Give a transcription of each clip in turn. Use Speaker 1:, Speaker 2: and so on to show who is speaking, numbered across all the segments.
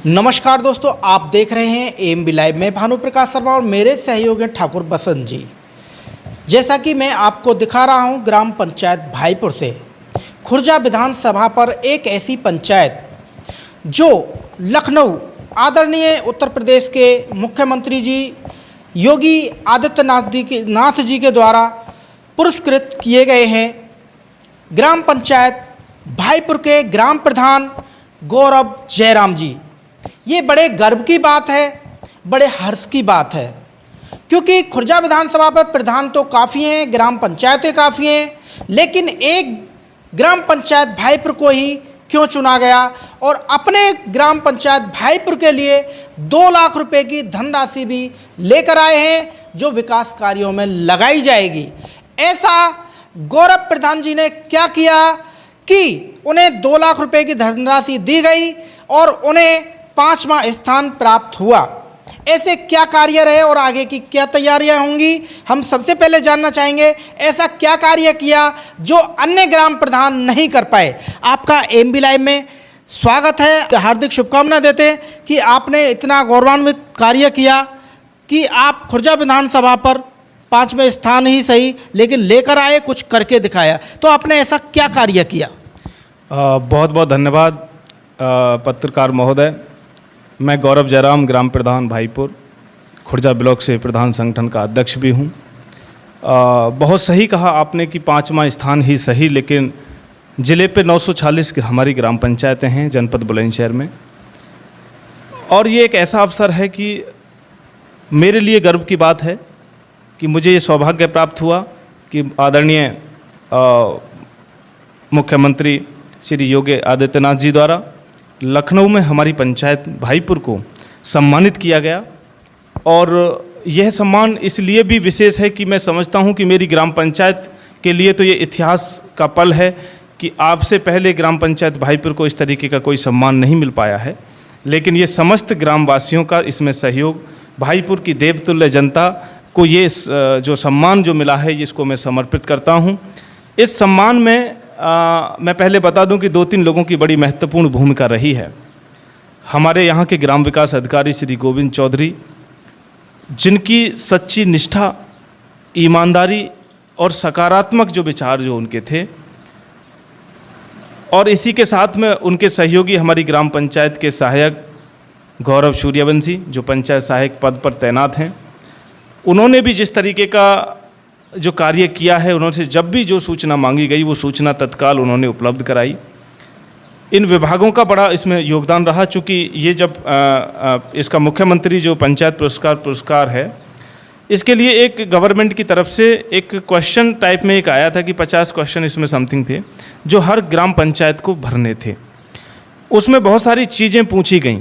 Speaker 1: नमस्कार दोस्तों, आप देख रहे हैं एएमबी लाइव में भानु प्रकाश शर्मा और मेरे सहयोगी ठाकुर बसंत जी। जैसा कि मैं आपको दिखा रहा हूं ग्राम पंचायत भाईपुर से खुर्जा विधानसभा पर एक ऐसी पंचायत जो लखनऊ आदरणीय उत्तर प्रदेश के मुख्यमंत्री जी योगी आदित्यनाथ जी के द्वारा पुरस्कृत किए गए हैं। ग्राम पंचायत भाईपुर के ग्राम प्रधान गौरव जयराम जी। ये बड़े गर्व की बात है, बड़े हर्ष की बात है, क्योंकि खुर्जा विधानसभा पर प्रधान तो काफ़ी हैं, ग्राम पंचायतें काफ़ी हैं, लेकिन एक ग्राम पंचायत भाईपुर को ही क्यों चुना गया और अपने ग्राम पंचायत भाईपुर के लिए 2 लाख रुपए की धनराशि भी लेकर आए हैं, जो विकास कार्यों में लगाई जाएगी। ऐसा गौरव प्रधान जी ने क्या किया कि उन्हें 2 लाख रुपए की धनराशि दी गई और उन्हें 5वां स्थान प्राप्त हुआ। ऐसे क्या कार्य रहे और आगे की क्या तैयारियां होंगी, हम सबसे पहले जानना चाहेंगे। ऐसा क्या कार्य किया जो अन्य ग्राम प्रधान नहीं कर पाए। आपका एएमबी लाइव में स्वागत है। हार्दिक शुभकामनाएं देते हैं कि आपने इतना गौरवान्वित कार्य किया कि आप खुर्जा विधानसभा पर 5वें स्थान ही सही, लेकिन लेकर आए, कुछ करके दिखाया। तो आपने ऐसा क्या कार्य किया?
Speaker 2: बहुत बहुत धन्यवाद पत्रकार महोदय। मैं गौरव जयराम, ग्राम प्रधान भाईपुर, खुर्जा ब्लॉक से प्रधान संगठन का अध्यक्ष भी हूँ। बहुत सही कहा आपने कि 5वां स्थान ही सही, लेकिन ज़िले पे 946 हमारी ग्राम पंचायतें हैं जनपद बुलंदशहर में। और ये एक ऐसा अवसर है कि मेरे लिए गर्व की बात है कि मुझे ये सौभाग्य प्राप्त हुआ कि आदरणीय मुख्यमंत्री श्री योगी आदित्यनाथ जी द्वारा लखनऊ में हमारी पंचायत भाईपुर को सम्मानित किया गया। और यह सम्मान इसलिए भी विशेष है कि मैं समझता हूं कि मेरी ग्राम पंचायत के लिए तो ये इतिहास का पल है कि आपसे पहले ग्राम पंचायत भाईपुर को इस तरीके का कोई सम्मान नहीं मिल पाया है। लेकिन ये समस्त ग्रामवासियों का इसमें सहयोग, भाईपुर की देवतुल्य जनता को ये जो सम्मान जो मिला है, इसको मैं समर्पित करता हूँ। इस सम्मान में मैं पहले बता दूं कि 2-3 लोगों की बड़ी महत्वपूर्ण भूमिका रही है। हमारे यहाँ के ग्राम विकास अधिकारी श्री गोविंद चौधरी, जिनकी सच्ची निष्ठा, ईमानदारी और सकारात्मक जो विचार जो उनके थे, और इसी के साथ में उनके सहयोगी हमारी ग्राम पंचायत के सहायक गौरव सूर्यवंशी, जो पंचायत सहायक पद पर तैनात हैं। उन्होंने भी जिस तरीके का जो कार्य किया है, उन्होंने जब भी जो सूचना मांगी गई वो सूचना तत्काल उन्होंने उपलब्ध कराई। इन विभागों का बड़ा इसमें योगदान रहा, चूँकि ये जब इसका मुख्यमंत्री जो पंचायत पुरस्कार है, इसके लिए एक गवर्नमेंट की तरफ से एक क्वेश्चन टाइप में एक आया था कि 50 क्वेश्चन इसमें समथिंग थे जो हर ग्राम पंचायत को भरने थे। उसमें बहुत सारी चीज़ें पूछी गईं,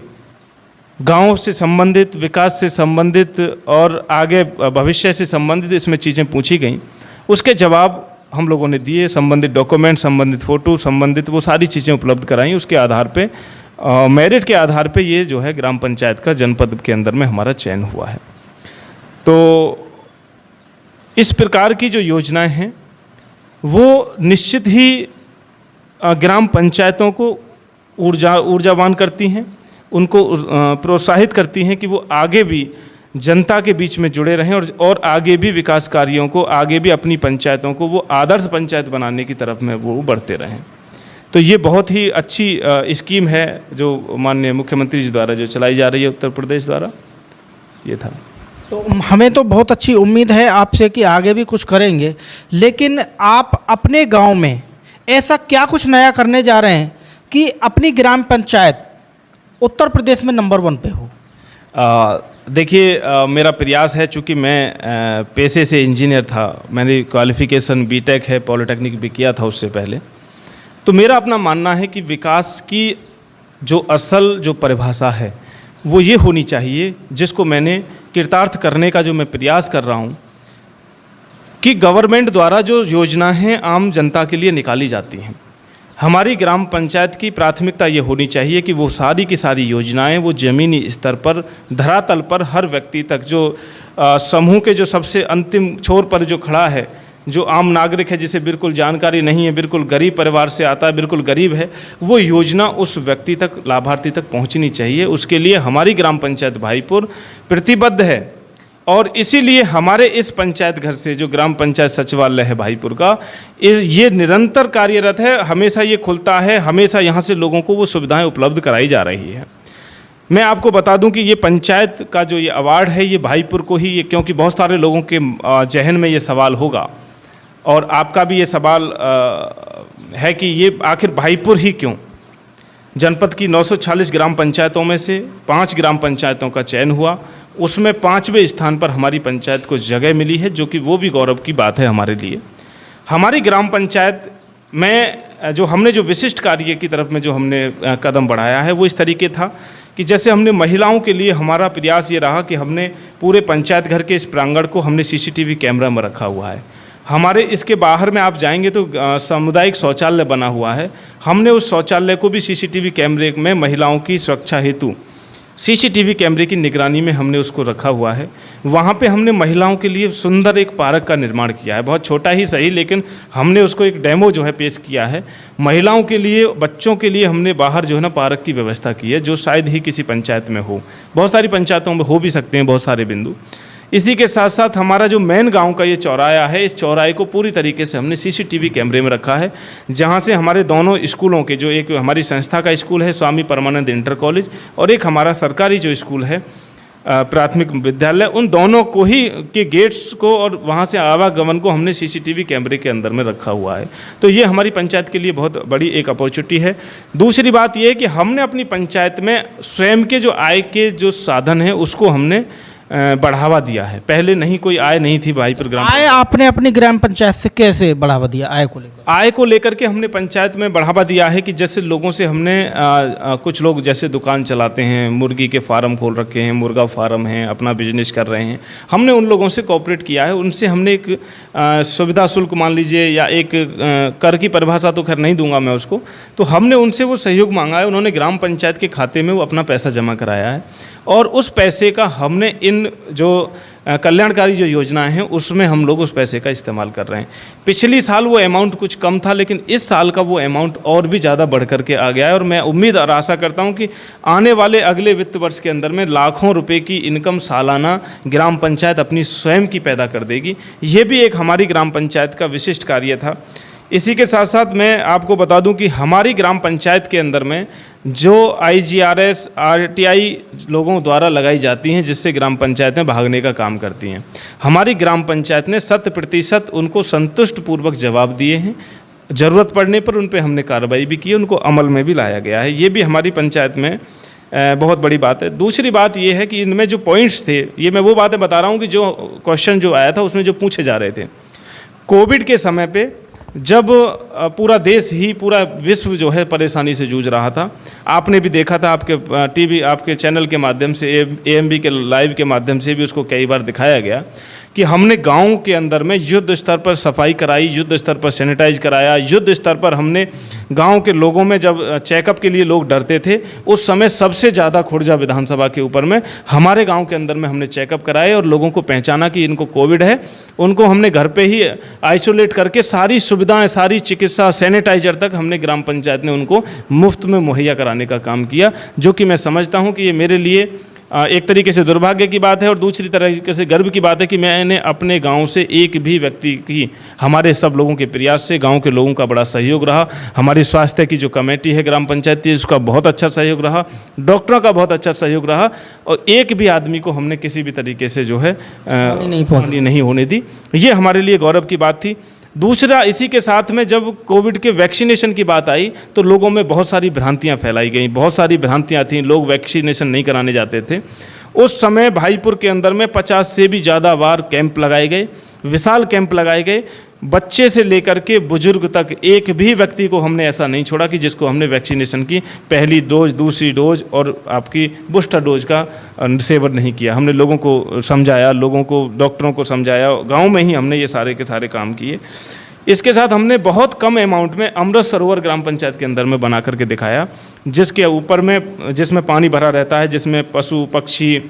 Speaker 2: गाँव से संबंधित, विकास से संबंधित और आगे भविष्य से संबंधित इसमें चीज़ें पूछी गईं। उसके जवाब हम लोगों ने दिए, संबंधित डॉक्यूमेंट, संबंधित फ़ोटो, संबंधित वो सारी चीज़ें उपलब्ध कराई। उसके आधार पे मेरिट के आधार पे ये जो है ग्राम पंचायत का जनपद के अंदर में हमारा चयन हुआ है। तो इस प्रकार की जो योजनाएं हैं वो निश्चित ही ग्राम पंचायतों को ऊर्जावान करती हैं, उनको प्रोत्साहित करती हैं कि वो आगे भी जनता के बीच में जुड़े रहें और आगे भी विकास कार्यों को, आगे भी अपनी पंचायतों को वो आदर्श पंचायत बनाने की तरफ में वो बढ़ते रहें। तो ये बहुत ही अच्छी स्कीम है जो माननीय मुख्यमंत्री जी द्वारा जो चलाई जा रही है उत्तर प्रदेश द्वारा। ये था।
Speaker 1: तो हमें तो बहुत अच्छी उम्मीद है आपसे कि आगे भी कुछ करेंगे, लेकिन आप अपने गाँव में ऐसा क्या कुछ नया करने जा रहे हैं कि अपनी ग्राम पंचायत उत्तर प्रदेश में नंबर 1 पे हो?
Speaker 2: देखिए, मेरा प्रयास है, चूँकि मैं पेशे से इंजीनियर था, मैंने क्वालिफ़िकेशन बीटेक है, पॉलिटेक्निक भी किया था उससे पहले। तो मेरा अपना मानना है कि विकास की जो असल जो परिभाषा है वो ये होनी चाहिए, जिसको मैंने कृतार्थ करने का जो मैं प्रयास कर रहा हूँ, कि गवर्नमेंट द्वारा जो योजनाएं आम जनता के लिए निकाली जाती हैं, हमारी ग्राम पंचायत की प्राथमिकता ये होनी चाहिए कि वो सारी की सारी योजनाएं वो ज़मीनी स्तर पर, धरातल पर हर व्यक्ति तक, जो समूह के जो सबसे अंतिम छोर पर जो खड़ा है, जो आम नागरिक है, जिसे बिल्कुल जानकारी नहीं है, बिल्कुल गरीब परिवार से आता है, बिल्कुल गरीब है, वो योजना उस व्यक्ति तक, लाभार्थी तक पहुंचनी चाहिए। उसके लिए हमारी ग्राम पंचायत भाईपुर प्रतिबद्ध है और इसीलिए हमारे इस पंचायत घर से जो ग्राम पंचायत सचिवालय है भाईपुर का, ये निरंतर कार्यरत है, हमेशा ये खुलता है, हमेशा यहाँ से लोगों को वो सुविधाएं उपलब्ध कराई जा रही है। मैं आपको बता दूं कि ये पंचायत का जो ये अवार्ड है ये भाईपुर को ही, ये क्योंकि बहुत सारे लोगों के जहन में ये सवाल होगा और आपका भी ये सवाल है कि ये आखिर भाईपुर ही क्यों। जनपद की 940 ग्राम पंचायतों में से 5 ग्राम पंचायतों का चयन हुआ, उसमें 5वें स्थान पर हमारी पंचायत को जगह मिली है, जो कि वो भी गौरव की बात है हमारे लिए। हमारी ग्राम पंचायत में जो हमने जो विशिष्ट कार्य की तरफ में जो हमने कदम बढ़ाया है वो इस तरीके था कि जैसे हमने महिलाओं के लिए, हमारा प्रयास ये रहा कि हमने पूरे पंचायत घर के इस प्रांगण को हमने CCTV कैमरा में रखा हुआ है। हमारे इसके बाहर में आप जाएंगे तो सामुदायिक शौचालय बना हुआ है, हमने उस शौचालय को भी CCTV कैमरे में महिलाओं की सुरक्षा हेतु CCTV कैमरे की निगरानी में हमने उसको रखा हुआ है। वहाँ पे हमने महिलाओं के लिए सुंदर एक पार्क का निर्माण किया है, बहुत छोटा ही सही, लेकिन हमने उसको एक डेमो जो है पेश किया है। महिलाओं के लिए, बच्चों के लिए हमने बाहर जो है ना पार्क की व्यवस्था की है, जो शायद ही किसी पंचायत में हो, बहुत सारी पंचायतों में हो भी सकते हैं बहुत सारे बिंदु। इसी के साथ साथ हमारा जो मेन गांव का ये चौराहा है, इस चौराहे को पूरी तरीके से हमने CCTV कैमरे में रखा है, जहां से हमारे दोनों स्कूलों के, जो एक हमारी संस्था का स्कूल है स्वामी परमानंद इंटर कॉलेज और एक हमारा सरकारी जो स्कूल है प्राथमिक विद्यालय, उन दोनों को ही के गेट्स को और वहाँ से आवागमन को हमने CCTV कैमरे के अंदर में रखा हुआ है। तो ये हमारी पंचायत के लिए बहुत बड़ी एक अपॉर्चुनिटी है। दूसरी बात ये है कि हमने अपनी पंचायत में स्वयं के जो आय के जो साधन हैं उसको हमने बढ़ावा दिया है। पहले नहीं, कोई आय नहीं थी भाईपुर ग्राम।
Speaker 1: आय आपने अपनी ग्राम पंचायत से कैसे बढ़ावा दिया आय को लेकर?
Speaker 2: आय को लेकर के हमने पंचायत में बढ़ावा दिया है कि जैसे लोगों से हमने कुछ लोग जैसे दुकान चलाते हैं, मुर्गी के फार्म खोल रखे हैं, मुर्गा फार्म हैं, अपना बिजनेस कर रहे हैं, हमने उन लोगों से कोऑपरेट किया है। उनसे हमने एक सुविधा शुल्क मान लीजिए या एक कर की परिभाषा तो खैर नहीं दूंगा मैं उसको, तो हमने उनसे वो सहयोग मांगा है। उन्होंने ग्राम पंचायत के खाते में वो अपना पैसा जमा कराया है और उस पैसे का हमने इन जो कल्याणकारी जो योजनाएं हैं उसमें हम लोग उस पैसे का इस्तेमाल कर रहे हैं। पिछली साल वो अमाउंट कुछ कम था, लेकिन इस साल का वो अमाउंट और भी ज़्यादा बढ़ करके आ गया है और मैं उम्मीद और आशा करता हूं कि आने वाले अगले वित्त वर्ष के अंदर में लाखों रुपए की इनकम सालाना ग्राम पंचायत अपनी स्वयं की पैदा कर देगी। ये भी एक हमारी ग्राम पंचायत का विशिष्ट कार्य था। इसी के साथ साथ मैं आपको बता दूं कि हमारी ग्राम पंचायत के अंदर में जो IGRS RTI लोगों द्वारा लगाई जाती हैं, जिससे ग्राम पंचायतें भागने का काम करती हैं, हमारी ग्राम पंचायत ने 100% उनको संतुष्ट पूर्वक जवाब दिए हैं। ज़रूरत पड़ने पर उन पर हमने कार्रवाई भी की, उनको अमल में भी लाया गया है। ये भी हमारी पंचायत में बहुत बड़ी बात है। दूसरी बात ये है कि इनमें जो पॉइंट्स थे, ये मैं वो बातें बता रहा हूँ कि जो क्वेश्चन जो आया था उसमें जो पूछे जा रहे थे, कोविड के समय पे जब पूरा देश ही, पूरा विश्व जो है परेशानी से जूझ रहा था, आपने भी देखा था, आपके TV, आपके चैनल के माध्यम से, AMB के लाइव के माध्यम से भी उसको कई बार दिखाया गया कि हमने गाँव के अंदर में युद्ध स्तर पर सफाई कराई, युद्ध स्तर पर सैनिटाइज कराया, युद्ध स्तर पर हमने गांव के लोगों में जब चेकअप के लिए लोग डरते थे, उस समय सबसे ज़्यादा खुर्जा विधानसभा के ऊपर में हमारे गांव के अंदर में हमने चेकअप कराए और लोगों को पहचाना कि इनको कोविड है। उनको हमने घर पे ही आइसोलेट करके सारी सुविधाएं, सारी चिकित्सा, सैनिटाइजर तक हमने ग्राम पंचायत ने उनको मुफ्त में मुहैया कराने का काम किया, जो कि मैं समझता हूँ कि ये मेरे लिए एक तरीके से दुर्भाग्य की बात है और दूसरी तरीके से गर्व की बात है कि मैंने अपने गांव से एक भी व्यक्ति की, हमारे सब लोगों के प्रयास से गांव के लोगों का बड़ा सहयोग रहा। हमारी स्वास्थ्य की जो कमेटी है ग्राम पंचायत की, उसका बहुत अच्छा सहयोग रहा, डॉक्टरों का बहुत अच्छा सहयोग रहा और एक भी आदमी को हमने किसी भी तरीके से जो है हानि नहीं होने दी। ये हमारे लिए गौरव की बात थी। दूसरा, इसी के साथ में जब कोविड के वैक्सीनेशन की बात आई तो लोगों में बहुत सारी भ्रांतियां फैलाई गई, बहुत सारी भ्रांतियां थीं, लोग वैक्सीनेशन नहीं कराने जाते थे। उस समय भाईपुर के अंदर में 50 से भी ज़्यादा बार कैंप लगाए गए, विशाल कैंप लगाए गए। बच्चे से लेकर के बुजुर्ग तक एक भी व्यक्ति को हमने ऐसा नहीं छोड़ा कि जिसको हमने वैक्सीनेशन की पहली डोज, दूसरी डोज और आपकी बूस्टर डोज का सेवन नहीं किया। हमने लोगों को समझाया, लोगों को, डॉक्टरों को समझाया, गांव में ही हमने ये सारे के सारे काम किए। इसके साथ हमने बहुत कम अमाउंट में अमृत सरोवर ग्राम पंचायत के अंदर में बना करके दिखाया, जिसके ऊपर में, जिसमें पानी भरा रहता है, जिसमें पशु पक्षी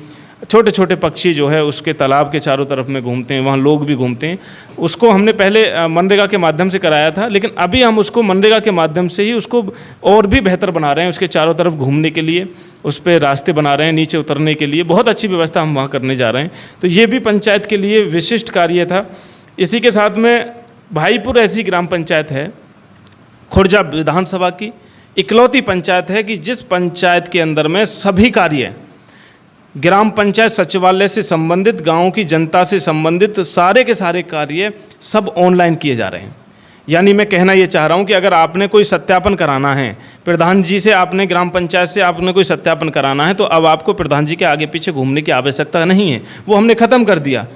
Speaker 2: छोटे छोटे पक्षी जो है उसके तालाब के चारों तरफ में घूमते हैं, वहाँ लोग भी घूमते हैं। उसको हमने पहले मनरेगा के माध्यम से कराया था, लेकिन अभी हम उसको मनरेगा के माध्यम से ही उसको और भी बेहतर बना रहे हैं। उसके चारों तरफ घूमने के लिए उस पर रास्ते बना रहे हैं, नीचे उतरने के लिए बहुत अच्छी व्यवस्था हम वहाँ करने जा रहे हैं। तो ये भी पंचायत के लिए विशिष्ट कार्य था। इसी के साथ में भाईपुर ऐसी ग्राम पंचायत है, खुर्जा विधानसभा की इकलौती पंचायत है कि जिस पंचायत के अंदर में सभी कार्य ग्राम पंचायत सचिवालय से संबंधित, गांव की जनता से संबंधित सारे के सारे कार्य सब ऑनलाइन किए जा रहे हैं। यानी मैं कहना ये चाह रहा हूँ कि अगर आपने कोई सत्यापन कराना है, प्रधान जी से आपने ग्राम पंचायत से आपने कोई सत्यापन कराना है, तो अब आपको प्रधान जी के आगे पीछे घूमने की आवश्यकता नहीं है, वो हमने ख़त्म कर दिया।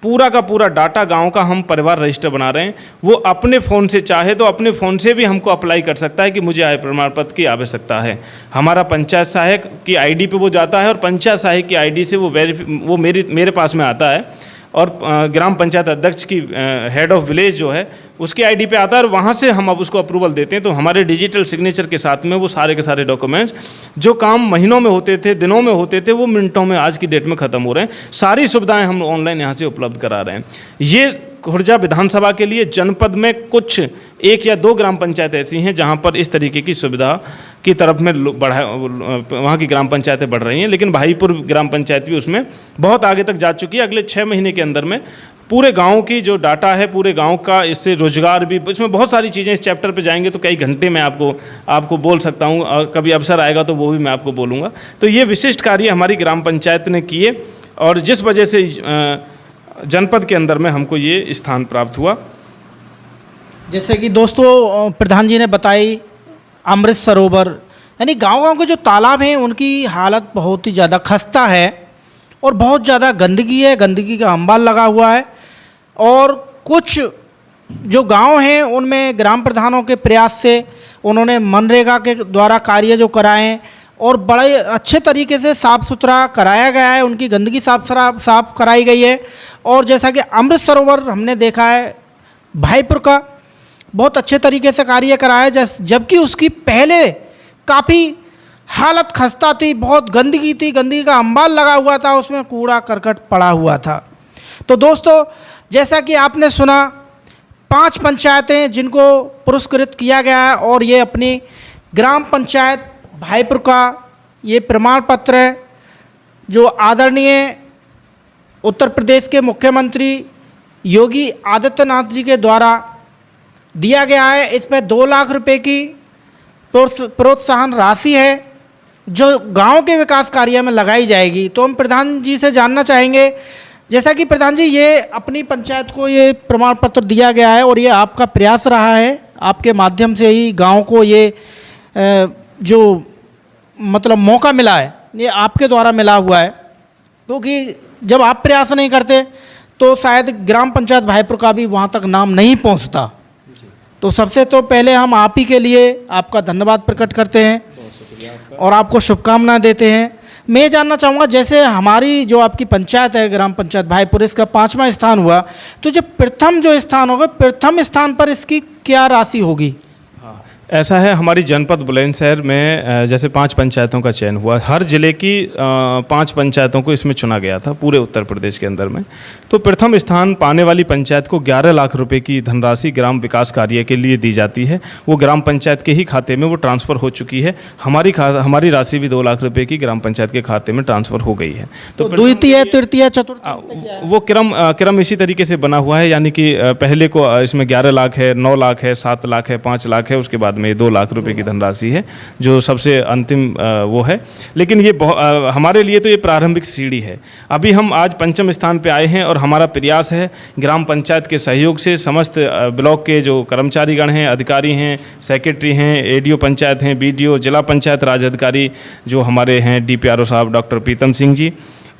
Speaker 2: पूरा का पूरा डाटा गांव का हम परिवार रजिस्टर बना रहे हैं। वो अपने फ़ोन से चाहे तो अपने फ़ोन से भी हमको अप्लाई कर सकता है कि मुझे आय प्रमाण पत्र की आवश्यकता है। हमारा पंचायत सहायक की आईडी पे वो जाता है और पंचायत सहायक की आईडी से वो मेरे पास में आता है, और ग्राम पंचायत अध्यक्ष की हेड ऑफ विलेज जो है उसकी आईडी पे आता है, और वहाँ से हम अब उसको अप्रूवल देते हैं। तो हमारे डिजिटल सिग्नेचर के साथ में वो सारे के सारे डॉक्यूमेंट्स जो काम महीनों में होते थे, दिनों में होते थे, वो मिनटों में आज की डेट में ख़त्म हो रहे हैं। सारी सुविधाएं हम ऑनलाइन यहाँ से उपलब्ध करा रहे हैं। ये खुर्जा विधानसभा के लिए जनपद में कुछ 1 या 2 ग्राम पंचायत ऐसी हैं जहाँ पर इस तरीके की सुविधा की तरफ में वहाँ की ग्राम पंचायतें बढ़ रही हैं, लेकिन भाईपुर ग्राम पंचायत भी उसमें बहुत आगे तक जा चुकी है। अगले 6 महीने के अंदर में पूरे गांव की जो डाटा है, पूरे गांव का, इससे रोजगार भी, इसमें बहुत सारी चीज़ें, इस चैप्टर पे जाएंगे तो कई घंटे में आपको बोल सकता हूँ, और कभी अवसर आएगा तो वो भी मैं आपको बोलूँगा। तो ये विशिष्ट कार्य हमारी ग्राम पंचायत ने किए, और जिस वजह से जनपद के अंदर में हमको ये स्थान प्राप्त हुआ।
Speaker 1: जैसे कि दोस्तों प्रधान जी ने बताई, अमृत सरोवर यानी गांव-गांव के जो तालाब हैं उनकी हालत बहुत ही ज़्यादा खस्ता है और बहुत ज़्यादा गंदगी है, गंदगी का अंबार लगा हुआ है। और कुछ जो गांव हैं उनमें ग्राम प्रधानों के प्रयास से उन्होंने मनरेगा के द्वारा कार्य जो कराए हैं और बड़े अच्छे तरीके से साफ़ सुथरा कराया गया है, उनकी गंदगी साफ कराई गई है। और जैसा कि अमृत सरोवर हमने देखा है भाईपुर का, बहुत अच्छे तरीके से कार्य कराया है, जबकि उसकी पहले काफ़ी हालत खस्ता थी, बहुत गंदगी थी, गंदगी का अंबार लगा हुआ था, उसमें कूड़ा करकट पड़ा हुआ था। तो दोस्तों जैसा कि आपने सुना, 5 पंचायतें जिनको पुरस्कृत किया गया है, और ये अपनी ग्राम पंचायत भाईपुर का ये प्रमाण पत्र है जो आदरणीय उत्तर प्रदेश के मुख्यमंत्री योगी आदित्यनाथ जी के द्वारा दिया गया है। इसमें 2 लाख रुपए की प्रोत्साहन राशि है जो गांव के विकास कार्य में लगाई जाएगी। तो हम प्रधान जी से जानना चाहेंगे, जैसा कि प्रधान जी ये अपनी पंचायत को ये प्रमाण पत्र दिया गया है और ये आपका प्रयास रहा है, आपके माध्यम से ही गांव को ये जो मतलब मौका मिला है ये आपके द्वारा मिला हुआ है, क्योंकि जब आप प्रयास नहीं करते तो शायद ग्राम पंचायत भाईपुर का भी वहाँ तक नाम नहीं पहुँचता। तो सबसे तो पहले हम आप ही के लिए आपका धन्यवाद प्रकट करते हैं और आपको शुभकामनाएं देते हैं। मैं ये जानना चाहूँगा, जैसे हमारी जो आपकी पंचायत है ग्राम पंचायत भाईपुर, इसका 5वां स्थान हुआ, तो जो प्रथम जो स्थान होगा, प्रथम स्थान पर इसकी क्या राशि होगी?
Speaker 2: ऐसा है, हमारी जनपद बुलंदशहर में जैसे 5 पंचायतों का चयन हुआ, हर जिले की 5 पंचायतों को इसमें चुना गया था पूरे उत्तर प्रदेश के अंदर में। तो प्रथम स्थान पाने वाली पंचायत को 11 लाख रुपए की धनराशि ग्राम विकास कार्य के लिए दी जाती है। वो ग्राम पंचायत के ही खाते में वो ट्रांसफ़र हो चुकी है। हमारी राशि भी 2 लाख रुपये की ग्राम पंचायत के खाते में ट्रांसफ़र हो गई है।
Speaker 1: तो द्वितीय, तृतीय, चतुर्थ
Speaker 2: वो क्रम इसी तरीके से बना हुआ है, यानी कि पहले को इसमें 11 लाख है, 9 लाख है, 7 लाख है, 5 लाख है, उसके बाद में 2 लाख रुपए की धनराशि है जो सबसे अंतिम वो है। लेकिन ये हमारे लिए तो ये प्रारंभिक सीढ़ी है। अभी हम आज 5वें स्थान पे आए हैं और हमारा प्रयास है ग्राम पंचायत के सहयोग से समस्त ब्लॉक के जो कर्मचारीगण हैं, अधिकारी हैं, सेक्रेटरी हैं, एडीओ पंचायत हैं, बीडीओ, जिला पंचायत राज अधिकारी जो हमारे हैं डीपीआरओ साहब डॉक्टर प्रीतम सिंह जी,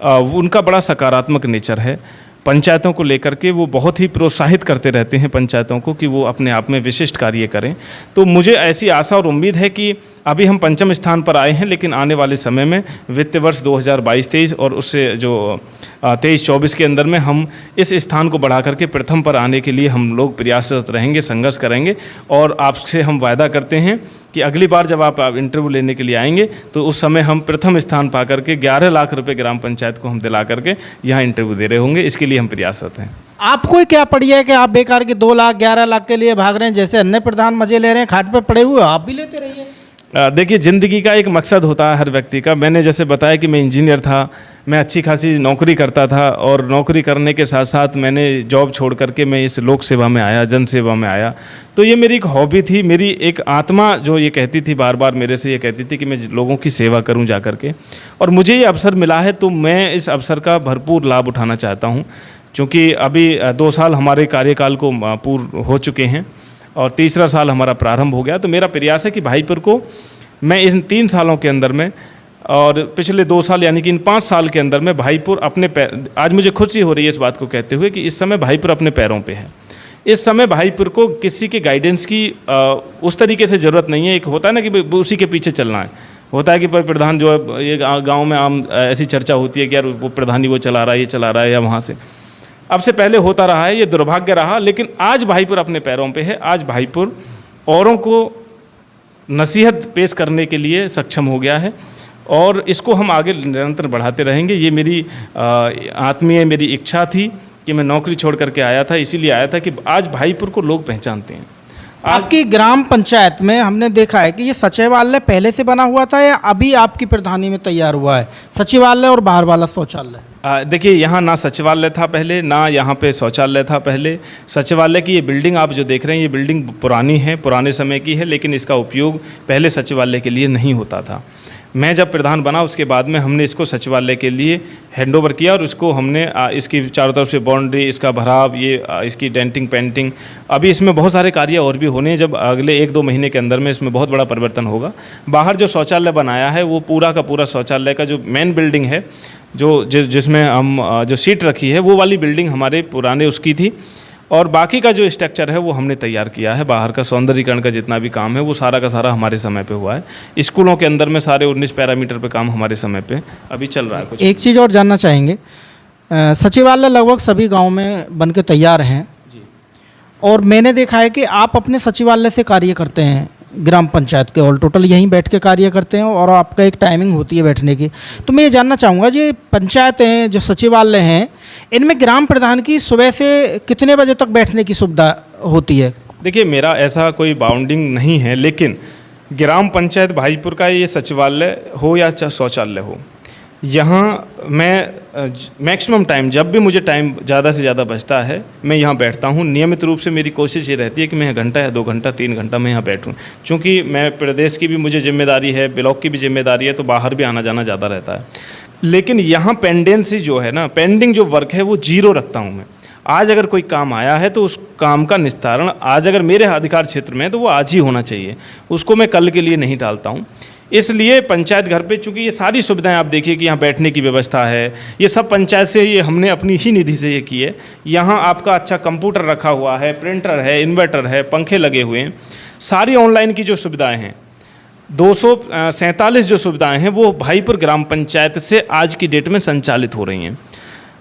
Speaker 2: उनका बड़ा सकारात्मक नेचर है। पंचायतों को लेकर के वो बहुत ही प्रोत्साहित करते रहते हैं पंचायतों को कि वो अपने आप में विशिष्ट कार्य करें। तो मुझे ऐसी आशा और उम्मीद है कि अभी हम पंचम स्थान पर आए हैं, लेकिन आने वाले समय में वित्त वर्ष 2022-23 और उससे जो 23-24 के अंदर में हम इस स्थान को बढ़ा करके प्रथम पर आने के लिए हम लोग प्रयासरत रहेंगे, संघर्ष करेंगे। और आपसे हम वायदा करते हैं कि अगली बार जब आप इंटरव्यू लेने के लिए आएंगे तो उस समय हम प्रथम स्थान पा करके 11 लाख रुपए ग्राम पंचायत को हम दिला करके यहाँ इंटरव्यू दे रहे होंगे। इसके लिए हम प्रयासरत हैं।
Speaker 1: आपको क्या पड़ी है कि आप बेकार के 2 लाख 11 लाख के लिए भाग रहे हैं? जैसे अन्य प्रधान मजे ले रहे हैं, खाट पे पड़े हुए, आप भी लेते रहिए।
Speaker 2: देखिए, ज़िंदगी का एक मकसद होता है हर व्यक्ति का। मैंने जैसे बताया कि मैं इंजीनियर था, मैं अच्छी खासी नौकरी करता था और नौकरी करने के साथ साथ मैंने जॉब छोड़ करके मैं इस लोक सेवा में आया, जन सेवा में आया। तो ये मेरी एक हॉबी थी, मेरी एक आत्मा जो ये कहती थी, बार बार मेरे से ये कहती थी कि मैं लोगों की सेवा करूं जा करके। और मुझे ये अवसर मिला है तो मैं इस अवसर का भरपूर लाभ उठाना चाहता हूँ, क्योंकि अभी 2 साल हमारे कार्यकाल को पूर्ण हो चुके हैं और तीसरा साल हमारा प्रारंभ हो गया। तो मेरा प्रयास है कि भाईपुर को मैं इन 3 सालों के अंदर में और पिछले 2 साल यानी कि इन 5 साल के अंदर में भाईपुर अपने आज मुझे खुशी हो रही है इस बात को कहते हुए कि इस समय भाईपुर अपने पैरों पे है। इस समय भाईपुर को किसी के गाइडेंस की उस तरीके से ज़रूरत नहीं है। एक होता है ना कि उसी के पीछे चलना है, होता है कि प्रधान जो है, ये गाँव में आम ऐसी चर्चा होती है कि यार वो प्रधानी वो चला रहा है, ये चला रहा है, या वहाँ से अब से पहले होता रहा है, ये दुर्भाग्य रहा। लेकिन आज भाईपुर अपने पैरों पे है। आज भाईपुर औरों को नसीहत पेश करने के लिए सक्षम हो गया है और इसको हम आगे निरंतर बढ़ाते रहेंगे। ये मेरी आत्मीय मेरी इच्छा थी कि मैं नौकरी छोड़ करके आया था, इसीलिए आया था कि आज भाईपुर को लोग पहचानते हैं।
Speaker 1: आपकी ग्राम पंचायत में हमने देखा है कि ये सचिवालय पहले से बना हुआ था या अभी आपकी प्रधानी में तैयार हुआ है? सचिवालय और बाहर वाला शौचालय।
Speaker 2: देखिए, यहाँ ना सचिवालय था पहले, ना यहाँ पे शौचालय था पहले। सचिवालय की ये बिल्डिंग आप जो देख रहे हैं, ये बिल्डिंग पुरानी है, पुराने समय की है, लेकिन इसका उपयोग पहले सचिवालय के लिए नहीं होता था। मैं जब प्रधान बना उसके बाद में हमने इसको सचिवालय के लिए हैंडओवर किया और उसको हमने इसकी चारों तरफ से बाउंड्री, इसका भराव, ये इसकी डेंटिंग पेंटिंग, अभी इसमें बहुत सारे कार्य और भी होने हैं। जब अगले 1-2 महीने के अंदर में इसमें बहुत बड़ा परिवर्तन होगा। बाहर जो शौचालय बनाया है वो पूरा का पूरा शौचालय का जो मेन बिल्डिंग है, जिसमें हम जो सीट रखी है, वो वाली बिल्डिंग हमारे पुराने उसकी थी और बाकी का जो स्ट्रक्चर है वो हमने तैयार किया है। बाहर का सौंदर्यीकरण का जितना भी काम है वो सारा का सारा हमारे समय पे हुआ है। स्कूलों के अंदर में सारे 19 पैरामीटर पे काम हमारे समय पे अभी चल रहा है। कुछ
Speaker 1: एक चीज़ और जानना चाहेंगे, सचिवालय लगभग सभी गाँव में बन के तैयार हैं और मैंने देखा है कि आप अपने सचिवालय से कार्य करते हैं, ग्राम पंचायत के ऑल टोटल यहीं बैठ के कार्य करते हैं और आपका एक टाइमिंग होती है बैठने की। तो मैं ये जानना चाहूँगा, जो पंचायतें जो सचिवालय हैं, इनमें ग्राम प्रधान की सुबह से कितने बजे तक बैठने की सुविधा होती है?
Speaker 2: देखिए, मेरा ऐसा कोई बाउंडिंग नहीं है, लेकिन ग्राम पंचायत भाईपुर का ये सचिवालय हो या शौचालय हो, यहाँ मैं मैक्सिमम टाइम, जब भी मुझे टाइम ज़्यादा से ज़्यादा बचता है, मैं यहाँ बैठता हूँ। नियमित रूप से मेरी कोशिश ये रहती है कि मैं 1 घंटा या 2 घंटा 3 घंटा मैं यहाँ बैठूँ। चूँकि मैं प्रदेश की भी मुझे जिम्मेदारी है, ब्लॉक की भी जिम्मेदारी है, तो बाहर भी आना जाना ज़्यादा रहता है। लेकिन यहाँ पेंडेंसी जो है ना, पेंडिंग जो वर्क है वो 0 रखता हूँ मैं। आज अगर कोई काम आया है तो उस काम का निस्तारण आज अगर मेरे अधिकार क्षेत्र में है तो वो आज ही होना चाहिए, उसको मैं कल के लिए नहीं टालता हूँ। इसलिए पंचायत घर पे चूँकि ये सारी सुविधाएं आप देखिए कि यहाँ बैठने की व्यवस्था है, ये सब पंचायत से ये हमने अपनी ही निधि से ये की है। यहाँ आपका अच्छा कंप्यूटर रखा हुआ है, प्रिंटर है, इन्वर्टर है, पंखे लगे हुए हैं, सारी ऑनलाइन की जो सुविधाएं हैं, 247 जो सुविधाएं हैं वो भाईपुर ग्राम पंचायत से आज की डेट में संचालित हो रही हैं।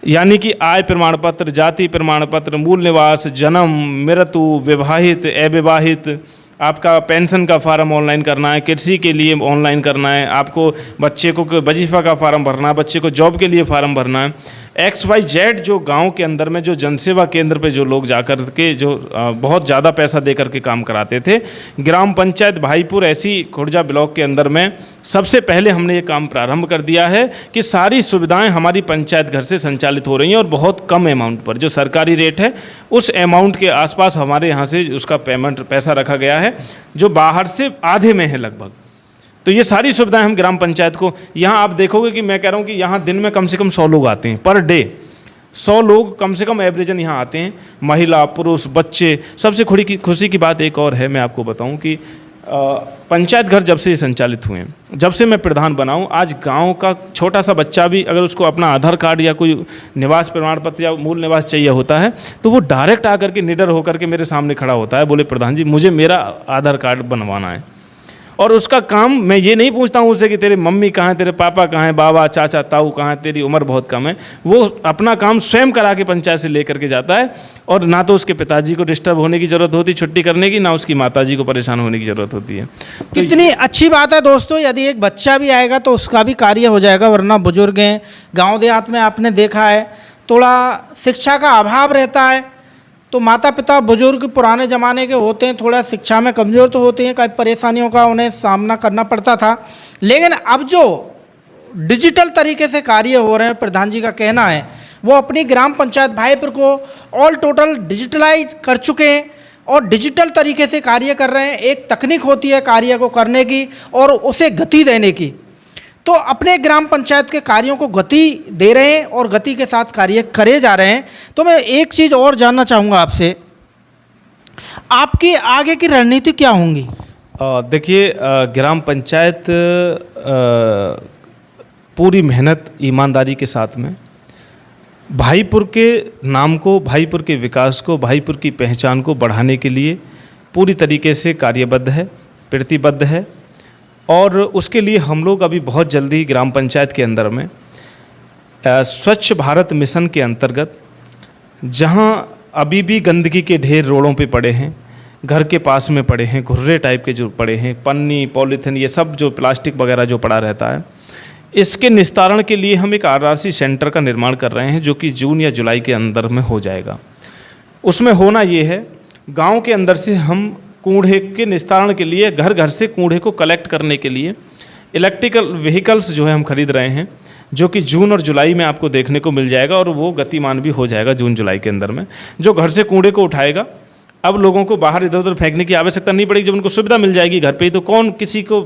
Speaker 2: यानी कि आय प्रमाण पत्र, जाति प्रमाण पत्र, मूल निवास, जन्म, मृत्यु, विवाहित, अविवाहित, आपका पेंशन का फार्म ऑनलाइन करना है, कृषि के लिए ऑनलाइन करना है, आपको बच्चे को वजीफा का फार्म भरना है, बच्चे को जॉब के लिए फार्म भरना है, XYZ जो गांव के अंदर में जो जनसेवा केंद्र पे जो लोग जाकर के जो बहुत ज़्यादा पैसा दे करके काम कराते थे, ग्राम पंचायत भाईपुर ऐसी खुर्जा ब्लॉक के अंदर में सबसे पहले हमने ये काम प्रारंभ कर दिया है कि सारी सुविधाएं हमारी पंचायत घर से संचालित हो रही हैं और बहुत कम अमाउंट पर, जो सरकारी रेट है उस अमाउंट के आसपास हमारे यहाँ से उसका पेमेंट पैसा रखा गया है, जो बाहर से आधे में है लगभग। तो ये सारी सुविधाएं हम ग्राम पंचायत को, यहाँ आप देखोगे कि मैं कह रहा हूँ कि यहाँ दिन में कम से कम 100 लोग आते हैं पर डे, 100 लोग कम से कम एवरेजन यहाँ आते हैं, महिला, पुरुष, बच्चे। सबसे खुशी की बात एक और है, मैं आपको बताऊँ कि पंचायत घर जब से संचालित हुए हैं, जब से मैं प्रधान बना हूँ, आज गांव का छोटा सा बच्चा भी अगर उसको अपना आधार कार्ड या कोई निवास प्रमाण पत्र या मूल निवास चाहिए होता है तो वो डायरेक्ट आकर के निडर होकर के मेरे सामने खड़ा होता है, बोले प्रधान जी मुझे मेरा आधार कार्ड बनवाना है। और उसका काम मैं ये नहीं पूछता हूँ उससे कि तेरे मम्मी कहाँ हैं, तेरे पापा कहाँ हैं, बाबा चाचा ताऊ कहाँ हैं, तेरी उम्र बहुत कम है। वो अपना काम स्वयं करा के पंचायत से लेकर के जाता है, और ना तो उसके पिताजी को डिस्टर्ब होने की ज़रूरत होती छुट्टी करने की, ना उसकी माताजी को परेशान होने की ज़रूरत होती है। तो
Speaker 1: कितनी अच्छी बात है दोस्तों, यदि एक बच्चा भी आएगा तो उसका भी कार्य हो जाएगा, वरना बुजुर्ग हैं गांव देहात में आपने देखा है थोड़ा शिक्षा का अभाव रहता है, तो माता पिता बुजुर्ग पुराने ज़माने के होते हैं, थोड़ा शिक्षा में कमज़ोर तो होते हैं, कई परेशानियों का उन्हें सामना करना पड़ता था। लेकिन अब जो डिजिटल तरीके से कार्य हो रहे हैं, प्रधान जी का कहना है वो अपनी ग्राम पंचायत भाईपुर को ऑल टोटल डिजिटलाइज कर चुके हैं और डिजिटल तरीके से कार्य कर रहे हैं। एक तकनीक होती है कार्य को करने की और उसे गति देने की, तो अपने ग्राम पंचायत के कार्यों को गति दे रहे हैं और गति के साथ कार्य करे जा रहे हैं। तो मैं एक चीज़ और जानना चाहूँगा आपसे, आपकी आगे की रणनीति क्या होंगी?
Speaker 2: देखिए, ग्राम पंचायत पूरी मेहनत ईमानदारी के साथ में भाईपुर के नाम को, भाईपुर के विकास को, भाईपुर की पहचान को बढ़ाने के लिए पूरी तरीके से कार्यबद्ध है, प्रतिबद्ध है। और उसके लिए हम लोग अभी बहुत जल्दी ग्राम पंचायत के अंदर में स्वच्छ भारत मिशन के अंतर्गत, जहां अभी भी गंदगी के ढेर रोडों पे पड़े हैं, घर के पास में पड़े हैं, घुर्रे टाइप के जो पड़े हैं, पन्नी पॉलीथिन ये सब जो प्लास्टिक वगैरह जो पड़ा रहता है, इसके निस्तारण के लिए हम एक आरआरसी सेंटर का निर्माण कर रहे हैं, जो कि जून या जुलाई के अंदर में हो जाएगा। उसमें होना ये है, गांव के अंदर से हम कूड़े के निस्तारण के लिए, घर घर से कूड़े को कलेक्ट करने के लिए इलेक्ट्रिकल व्हीकल्स जो है हम खरीद रहे हैं, जो कि जून और जुलाई में आपको देखने को मिल जाएगा, और वो गतिमान भी हो जाएगा जून जुलाई के अंदर में, जो घर से कूड़े को उठाएगा। अब लोगों को बाहर इधर उधर फेंकने की आवश्यकता नहीं पड़ेगी, जब उनको सुविधा मिल जाएगी घर पे ही, तो कौन किसी को,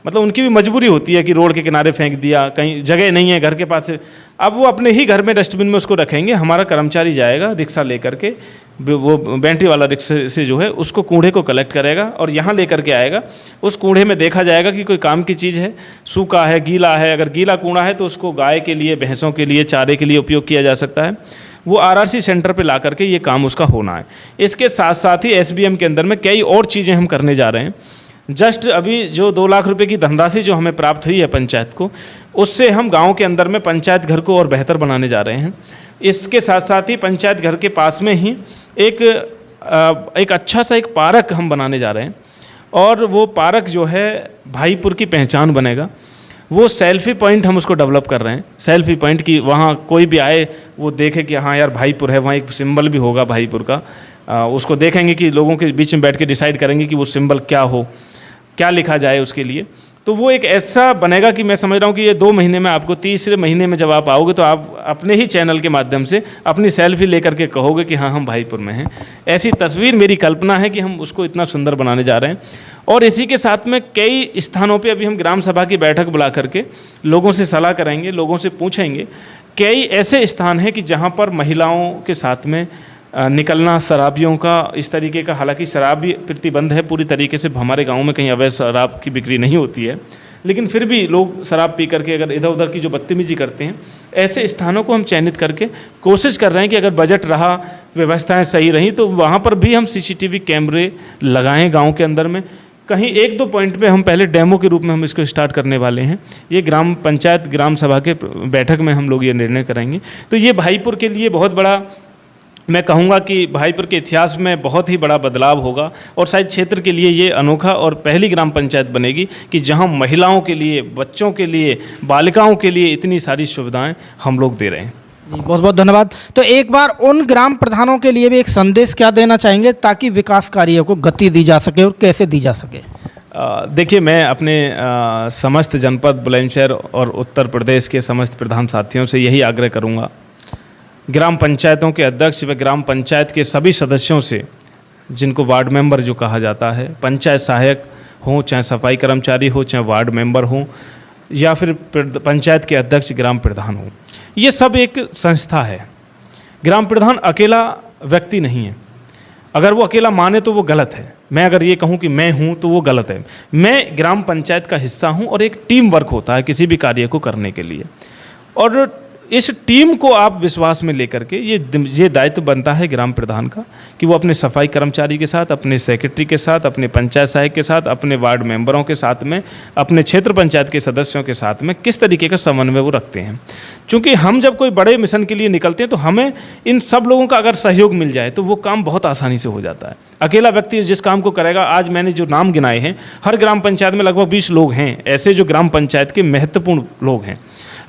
Speaker 2: मतलब उनकी भी मजबूरी होती है कि रोड के किनारे फेंक दिया, कहीं जगह नहीं है घर के पास से, अब वो अपने ही घर में डस्टबिन में उसको रखेंगे। हमारा कर्मचारी जाएगा रिक्शा लेकर के, वो बैटरी वाला रिक्शा से जो है उसको कूड़े को कलेक्ट करेगा और यहाँ लेकर के आएगा। उस कूड़े में देखा जाएगा कि कोई काम की चीज़ है, सूखा है, गीला है। अगर गीला कूड़ा है तो उसको गाय के लिए, भैंसों के लिए, चारे के लिए उपयोग किया जा सकता है। वो आरआरसी सेंटर पे ला करके ये काम उसका होना है। इसके साथ साथ ही एसबीएम के अंदर में कई और चीज़ें हम करने जा रहे हैं। जस्ट अभी जो 2 लाख रुपए की धनराशि जो हमें प्राप्त हुई है पंचायत को, उससे हम गांव के अंदर में पंचायत घर को और बेहतर बनाने जा रहे हैं। इसके साथ साथ ही पंचायत घर के पास में ही एक अच्छा सा एक पार्क हम बनाने जा रहे हैं, और वो पार्क जो है भाईपुर की पहचान बनेगा। वो सेल्फी पॉइंट हम उसको डेवलप कर रहे हैं, सेल्फी पॉइंट की, वहाँ कोई भी आए वो देखे कि हाँ यार भाईपुर है, वहाँ एक सिंबल भी होगा भाईपुर का। उसको देखेंगे कि लोगों के बीच में बैठ के डिसाइड करेंगे कि वो सिंबल क्या हो, क्या लिखा जाए उसके लिए। तो वो एक ऐसा बनेगा कि मैं समझ रहा हूँ कि ये 2 महीने में, आपको तीसरे महीने में जब आप आओगे तो आप अपने ही चैनल के माध्यम से अपनी सेल्फी लेकर के कहोगे कि हाँ हम भाईपुर में हैं। ऐसी तस्वीर मेरी कल्पना है कि हम उसको इतना सुंदर बनाने जा रहे हैं। और इसी के साथ में कई स्थानों पे अभी हम ग्राम सभा की बैठक बुला करके लोगों से सलाह करेंगे, लोगों से पूछेंगे। कई ऐसे स्थान हैं कि जहाँ पर महिलाओं के साथ में निकलना, शराबियों का इस तरीके का, हालांकि शराब भी प्रतिबंध है पूरी तरीके से, हमारे गांव में कहीं अवैध शराब की बिक्री नहीं होती है, लेकिन फिर भी लोग शराब पी करके अगर इधर उधर की जो बदतमीजी करते हैं, ऐसे स्थानों को हम चयनित करके कोशिश कर रहे हैं कि अगर बजट रहा, व्यवस्थाएं सही रहीं, तो वहाँ पर भी हम सीसीटीवी कैमरे लगाएं गाँव के अंदर में। कहीं 1-2 पॉइंट पे हम पहले डेमो के रूप में हम इसको स्टार्ट करने वाले हैं। ये ग्राम पंचायत ग्राम सभा के बैठक में हम लोग ये निर्णय करेंगे। तो ये भाईपुर के लिए बहुत बड़ा, मैं कहूँगा कि भाईपुर के इतिहास में बहुत ही बड़ा बदलाव होगा, और शायद क्षेत्र के लिए ये अनोखा और पहली ग्राम पंचायत बनेगी कि जहाँ महिलाओं के लिए, बच्चों के लिए, बालिकाओं के लिए इतनी सारी सुविधाएं हम लोग दे रहे हैं।
Speaker 1: जी बहुत बहुत धन्यवाद। तो एक बार उन ग्राम प्रधानों के लिए भी एक संदेश क्या देना चाहेंगे ताकि विकास कार्यों को गति दी जा सके, और कैसे दी जा सके?
Speaker 2: देखिए, मैं अपने समस्त जनपद बुलंदशहर और उत्तर प्रदेश के समस्त प्रधान साथियों से यही आग्रह करूँगा, ग्राम पंचायतों के अध्यक्ष व ग्राम पंचायत के सभी सदस्यों से, जिनको वार्ड मेंबर जो कहा जाता है, पंचायत सहायक हों, चाहे सफाई कर्मचारी हो, चाहे वार्ड मेंबर हों, या फिर पंचायत के अध्यक्ष ग्राम प्रधान हों, ये सब एक संस्था है। ग्राम प्रधान अकेला व्यक्ति नहीं है। अगर वो अकेला माने तो वो गलत है। मैं अगर ये कहूँ कि मैं हूँ तो वो गलत है। मैं ग्राम पंचायत का हिस्सा हूँ, और एक टीम वर्क होता है किसी भी कार्य को करने के लिए। और इस टीम को आप विश्वास में लेकर के ये दायित्व बनता है ग्राम प्रधान का कि वो अपने सफाई कर्मचारी के साथ, अपने सेक्रेटरी के साथ, अपने पंचायत सहायक के साथ, अपने वार्ड मेंबरों के साथ में, अपने क्षेत्र पंचायत के सदस्यों के साथ में किस तरीके का समन्वय वो रखते हैं। क्योंकि हम जब कोई बड़े मिशन के लिए निकलते हैं तो हमें इन सब लोगों का अगर सहयोग मिल जाए तो वो काम बहुत आसानी से हो जाता है। अकेला व्यक्ति जिस काम को करेगा, आज मैंने जो नाम गिनाए हैं, हर ग्राम पंचायत में लगभग 20 लोग हैं ऐसे जो ग्राम पंचायत के महत्वपूर्ण लोग हैं।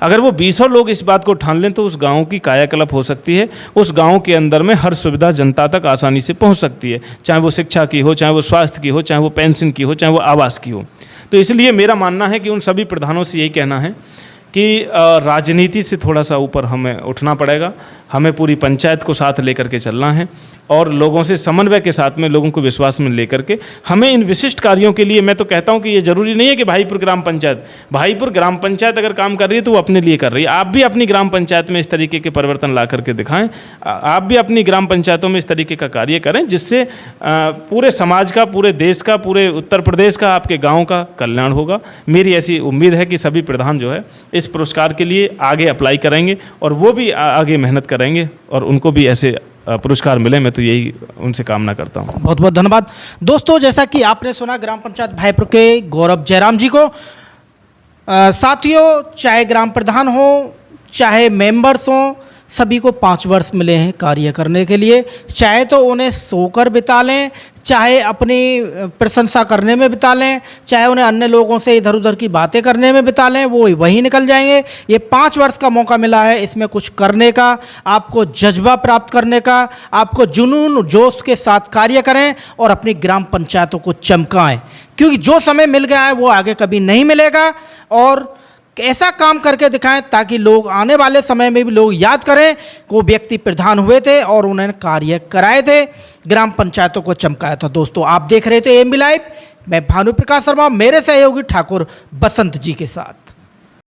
Speaker 2: अगर वो 20 लोग इस बात को ठान लें तो उस गांव की कायाकल्प हो सकती है, उस गांव के अंदर में हर सुविधा जनता तक आसानी से पहुंच सकती है, चाहे वो शिक्षा की हो, चाहे वो स्वास्थ्य की हो, चाहे वो पेंशन की हो, चाहे वो आवास की हो। तो इसलिए मेरा मानना है कि उन सभी प्रधानों से यही कहना है कि राजनीति से थोड़ा सा ऊपर हमें उठना पड़ेगा, हमें पूरी पंचायत को साथ लेकर के चलना है और लोगों से समन्वय के साथ में लोगों को विश्वास में लेकर के हमें इन विशिष्ट कार्यों के लिए, मैं तो कहता हूं कि ये ज़रूरी नहीं है कि भाईपुर ग्राम पंचायत अगर काम कर रही है तो वो अपने लिए कर रही है। आप भी अपनी ग्राम पंचायत में इस तरीके के परिवर्तन ला करके दिखाएं, आप भी अपनी ग्राम पंचायतों में इस तरीके का कार्य करें जिससे पूरे समाज का, पूरे देश का, पूरे उत्तर प्रदेश का, आपके गाँव का कल्याण होगा। मेरी ऐसी उम्मीद है कि सभी प्रधान जो है इस पुरस्कार के लिए आगे अप्लाई करेंगे और वो भी आगे मेहनत करेंगे और उनको भी ऐसे पुरस्कार मिले। मैं तो यही उनसे कामना करता हूँ।
Speaker 1: बहुत बहुत धन्यवाद। दोस्तों, जैसा कि आपने सुना ग्राम पंचायत भाईपुर के गौरव जयराम जी को। साथियों, चाहे ग्राम प्रधान हो, चाहे मेंबर्स हों, सभी को 5 वर्ष मिले हैं कार्य करने के लिए। चाहे तो उन्हें सोकर बिता लें, चाहे अपनी प्रशंसा करने में बिता लें, चाहे उन्हें अन्य लोगों से इधर उधर की बातें करने में बिता लें, वो वहीं निकल जाएंगे। ये 5 वर्ष का मौका मिला है, इसमें कुछ करने का, आपको जज्बा प्राप्त करने का, आपको जुनून जोश के साथ कार्य करें और अपनी ग्राम पंचायतों को चमकाएं, क्योंकि जो समय मिल गया है वो आगे कभी नहीं मिलेगा। और ऐसा काम करके दिखाएं ताकि लोग आने वाले समय में भी लोग याद करें कि वो व्यक्ति प्रधान हुए थे और उन्होंने कार्य कराए थे, ग्राम पंचायतों को चमकाया था। दोस्तों, आप देख रहे थे एएमबी लाइव, मैं भानु प्रकाश शर्मा, मेरे सहयोगी ठाकुर बसंत जी के साथ।